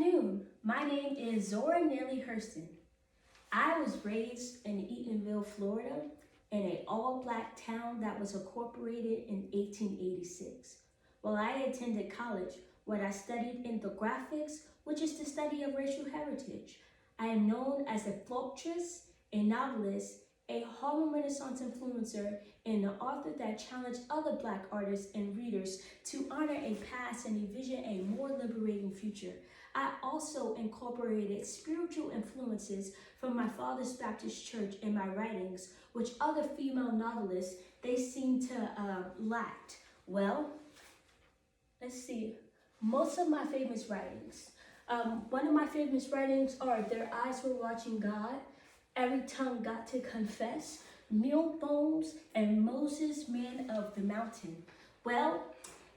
afternoon. My name is Zora Neale Hurston. I was raised in Eatonville, Florida, in an all-black town that was incorporated in 1886. While I attended college, where I studied infographics, which is the study of racial heritage. I am known as a folktress, a novelist, a Harlem Renaissance influencer, and an author that challenged other Black artists and readers to honor a past and envision a more liberating future. I also incorporated spiritual influences from my father's Baptist church in my writings, which other female novelists, they seem to lacked. Well, let's see. Most of my famous writings. One of my famous writings are Their Eyes Were Watching God, Every Tongue Got to Confess, Mule Bones, and Moses, Man of the Mountain. Well,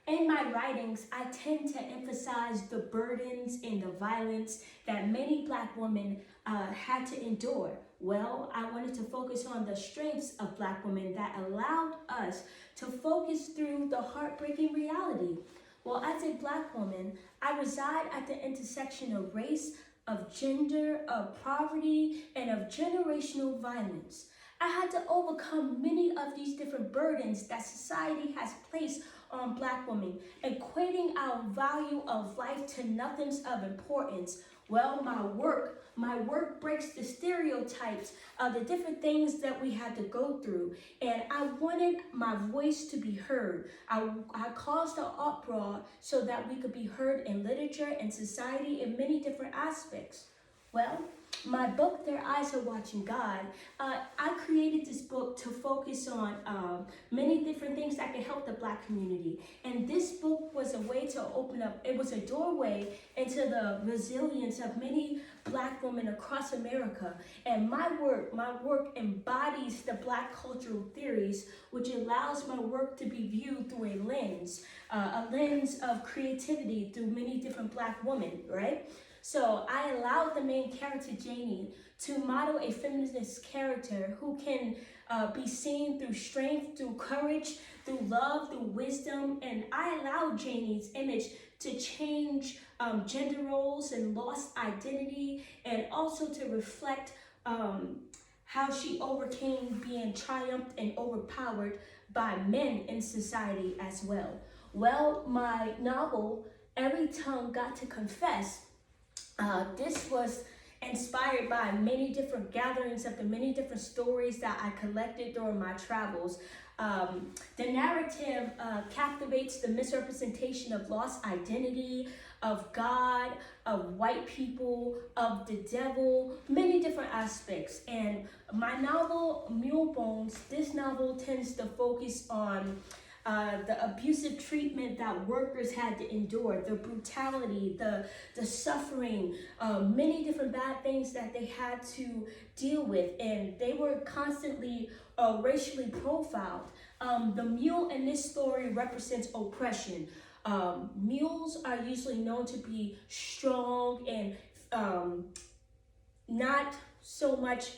in my writings, I tend to emphasize the burdens and the violence that many Black women had to endure. Well, I wanted to focus on the strengths of Black women that allowed us to focus through the heartbreaking reality. Well, as a Black woman, I reside at the intersection of race, of gender, of poverty, and of generational violence. I had to overcome many of these different burdens that society has placed on Black women, equating our value of life to nothings of importance. Well, my work breaks the stereotypes of the different things that we had to go through, and I wanted my voice to be heard. I caused an uproar so that we could be heard in literature and society in many different aspects. Well, my book, Their Eyes Are Watching God, I created this book to focus on many different things that can help the Black community. And this book was a way to open up, it was a doorway into the resilience of many Black women across America. And my work embodies the Black cultural theories, which allows my work to be viewed through a lens of creativity through many different Black women, right? So I allowed the main character, Janie, to model a feminist character who can be seen through strength, through courage, through love, through wisdom. And I allowed Janie's image to change gender roles and lost identity, and also to reflect how she overcame being triumphed and overpowered by men in society as well. Well, my novel, Every Tongue Got to Confess, this was inspired by many different gatherings of the many different stories that I collected during my travels. The narrative captivates the misrepresentation of lost identity, of God, of white people, of the devil, many different aspects. And my novel, Mule Bones, this novel tends to focus on the abusive treatment that workers had to endure, the brutality, the suffering, many different bad things that they had to deal with, and they were constantly racially profiled. The mule in this story represents oppression. Mules are usually known to be strong and not so much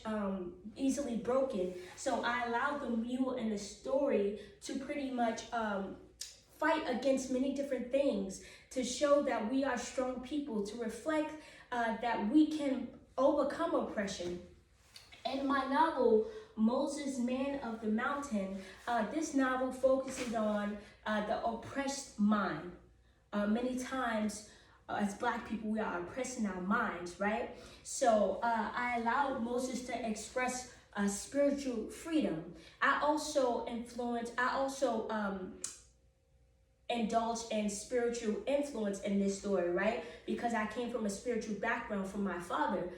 easily broken. So I allowed the mule in the story to pretty much fight against many different things, to show that we are strong people, to reflect that we can overcome oppression. In my novel, Moses, Man of the Mountain, this novel focuses on the oppressed mind. Many times, as Black people, we are oppressed in our minds, right? So I allowed Moses to express spiritual freedom. I also indulge in spiritual influence in this story, right? Because I came from a spiritual background from my father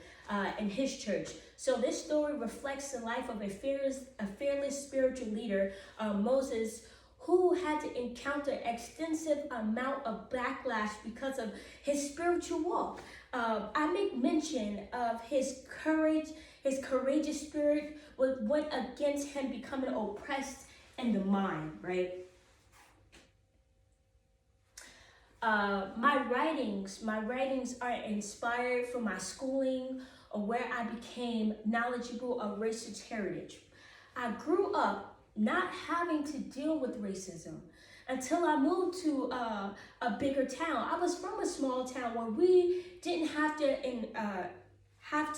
in his church. So this story reflects the life of a fearless spiritual leader, Moses, who had to encounter extensive amount of backlash because of his spiritual walk. I make mention of his courage, his courageous spirit went against him becoming oppressed in the mind, right? My writings are inspired from my schooling, where I became knowledgeable of racist heritage. I grew up not having to deal with racism. until I moved to a bigger town. I was from a small town where we didn't have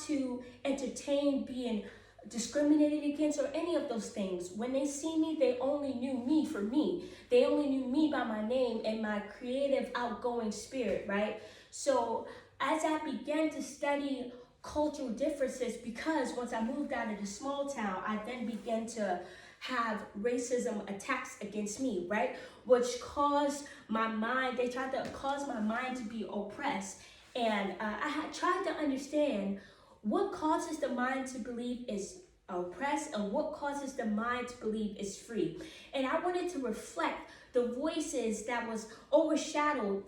to entertain being discriminated against or any of those things. When they see me, they only knew me for me. They only knew me by my name and my creative, outgoing spirit, right? So as I began to study cultural differences, because once I moved out of the small town, I then began to have racism attacks against me, right? Which caused my mind, they tried to cause my mind to be oppressed. And I had tried to understand what causes the mind to believe is oppressed and what causes the mind to believe is free. And I wanted to reflect the voices that has overshadowed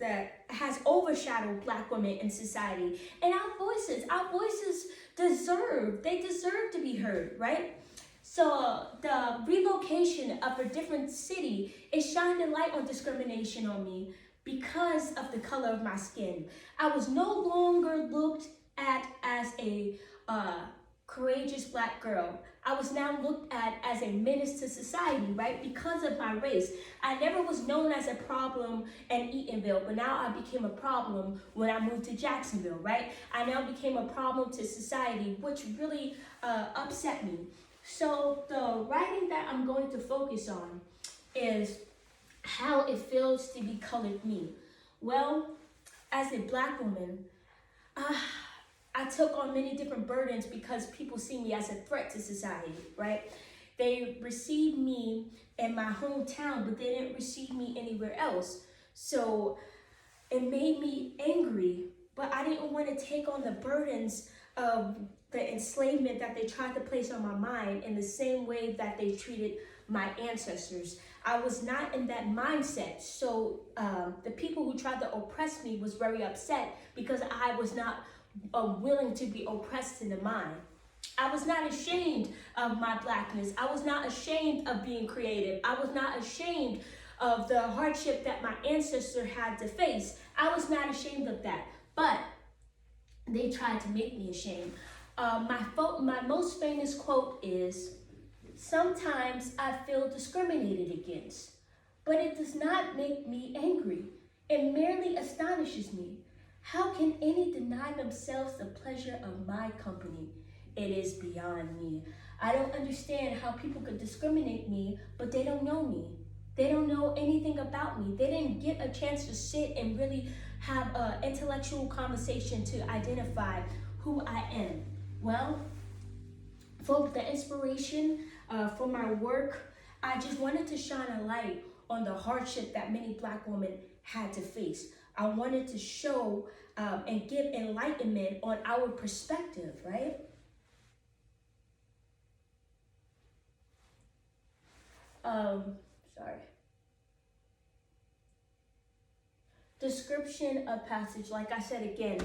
Black women in society. And our voices deserve to be heard, right? So the relocation of a different city, it shined a light on discrimination on me because of the color of my skin. I was no longer looked at as a courageous Black girl. I was now looked at as a menace to society, right? Because of my race. I never was known as a problem in Eatonville, but now I became a problem when I moved to Jacksonville, right? I now became a problem to society, which really upset me. So the writing that I'm going to focus on is how it feels to be colored me. Well, as a Black woman, I took on many different burdens because people see me as a threat to society, right? They received me in my hometown, but they didn't receive me anywhere else. So it made me angry, but I didn't want to take on the burdens of the enslavement that they tried to place on my mind in the same way that they treated my ancestors. I was not in that mindset. So the people who tried to oppress me was very upset because I was not willing to be oppressed in the mind. I was not ashamed of my Blackness. I was not ashamed of being creative. I was not ashamed of the hardship that my ancestor had to face. I was not ashamed of that, but they tried to make me ashamed. My most famous quote is, "Sometimes I feel discriminated against, but it does not make me angry. It merely astonishes me. How can any deny themselves the pleasure of my company? It is beyond me. I don't understand how people could discriminate me, but they don't know me. They don't know anything about me. They didn't get a chance to sit and really have an intellectual conversation to identify who I am." Well, for the inspiration for my work, I just wanted to shine a light on the hardship that many Black women had to face. I wanted to show and give enlightenment on our perspective, right? Sorry. Description of passage, like I said again,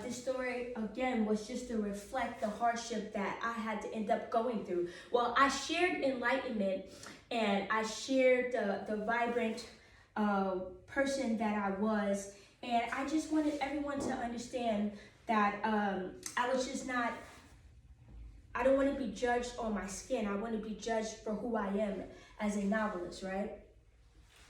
this story again was just to reflect the hardship that I had to end up going through. Well, I shared enlightenment and I shared the vibrant person that I was, and I just wanted everyone to understand that I don't want to be judged on my skin. I want to be judged for who I am as a novelist, right?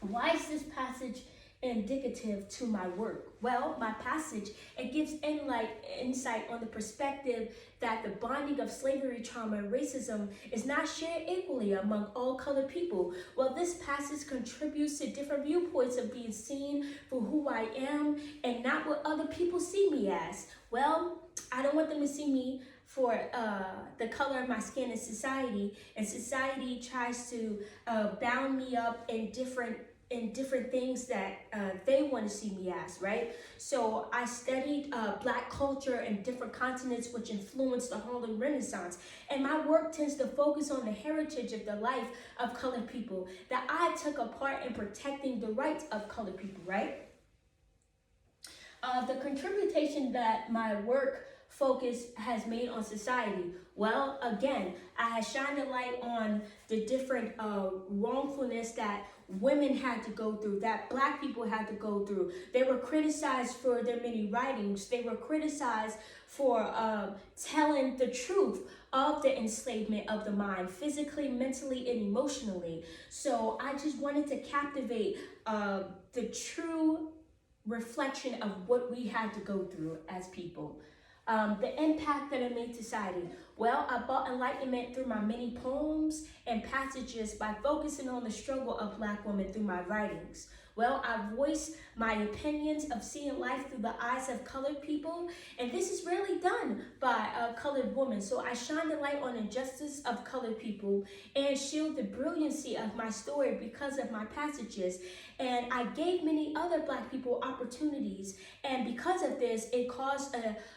Why is this passage indicative to my work? Well, my passage, it gives insight on the perspective that the bonding of slavery trauma and racism is not shared equally among all colored people. Well, this passage contributes to different viewpoints of being seen for who I am and not what other people see me as. Well, I don't want them to see me for the color of my skin in society, and society tries to bound me up in different things that they want to see me as, right? So I studied Black culture in different continents, which influenced the Harlem Renaissance. And my work tends to focus on the heritage of the life of colored people, that I took a part in protecting the rights of colored people, right? The contribution that my work focus has made on society? Well, again, I have shined a light on the different wrongfulness that women had to go through, that Black people had to go through. They were criticized for their many writings. They were criticized for telling the truth of the enslavement of the mind, physically, mentally, and emotionally. So I just wanted to captivate the true reflection of what we had to go through as people. The impact that I made to society. Well, I brought enlightenment through my many poems and passages by focusing on the struggle of Black women through my writings. Well, I voiced my opinions of seeing life through the eyes of colored people, and this is rarely done by a colored woman. So I shine the light on injustice of colored people and shield the brilliancy of my story because of my passages. And I gave many other Black people opportunities, and because of this, it caused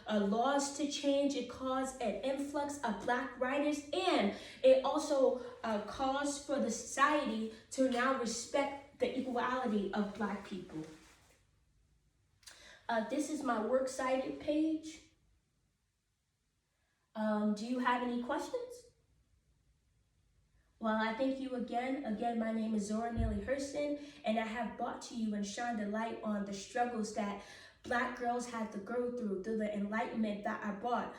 a laws to change. It caused an influx of Black writers, and it also caused for the society to now respect the equality of Black people. This is my works cited page. Do you have any questions? Well, I thank you again. Again, my name is Zora Neale Hurston, and I have brought to you and shined a light on the struggles that Black girls had to go through the enlightenment that I brought,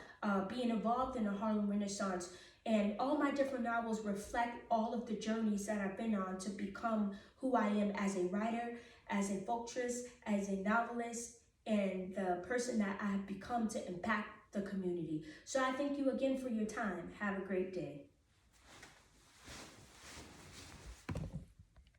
being involved in the Harlem Renaissance. And all my different novels reflect all of the journeys that I've been on to become who I am as a writer, as a folktress, as a novelist, and the person that I have become to impact the community. So I thank you again for your time. Have a great day.